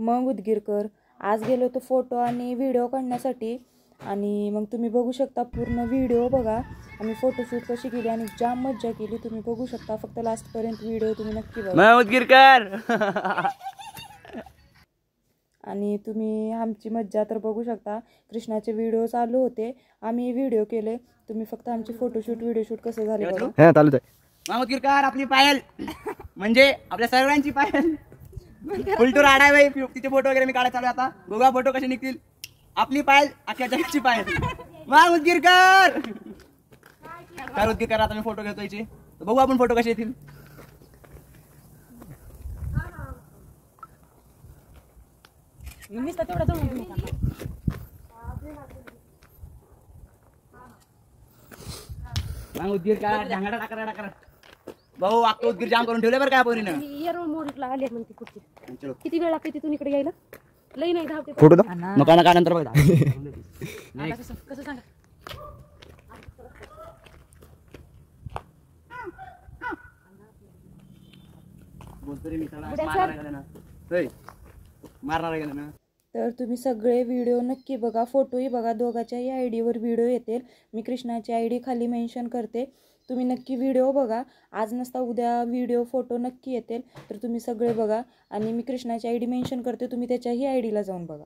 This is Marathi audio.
मग उदगीरकर आज गेलो होतो फोटो आणि व्हिडिओ काढण्यासाठी आणि मग तुम्ही बघू शकता पूर्ण व्हिडिओ बघा आम्ही फोटोशूट कशी केली आणि जाम मज्जा केली तुम्ही बघू शकता फक्त लास्ट पर्यंत व्हिडिओ तुम्ही नक्की बघा मग उदगीरकर आणि तुम्ही आमची मज्जा तर बघू शकता कृष्णाचे व्हिडिओ चालू होते आम्ही व्हिडिओ केले तुम्ही फक्त आमचे फोटोशूट व्हिडिओ शूट कसं झाले बघा हां चालूच आहे मग उदगीरकर आपली पायल म्हणजे आपल्या सर्वांची पायल फुलटूर आडाय बाई तिचे फोटो वगैरे मी काढायला चालू आता बघा फोटो कसे निघतील आपली पायल अख्ख्या जगाची पायल मग उदगीरकर काय उदगीरकर आता मी फोटो घेतो याचे बघू आपण फोटो कसे येतील मग उदगीरकर ढांगडा टाकरा भाऊ अख्खं उदगीर जाम करून ठेवले बरं काय पोरीनं येरोळ मोडीला आली म्हणते कुठे किती वेळ लागते तिथून इकडे यायला लई नाही धावते फोटो नका नका नंतर बघा कसं सांगा मारणार गेलं ना तर तुम्ही सगळे व्हिडिओ नक्की बघा फोटोही बघा दोघाच्याही आयडीवर व्हिडिओ येतील मी कृष्णाची आयडी खाली मेन्शन करते तुम्ही नक्की व्हिडिओ बघा आज नसता उद्या व्हिडिओ फोटो नक्की येतील तर तुम्ही सगळे बघा आणि मी कृष्णाची आयडी मेन्शन करते तुम्ही त्याच्याही आयडीला जाऊन बघा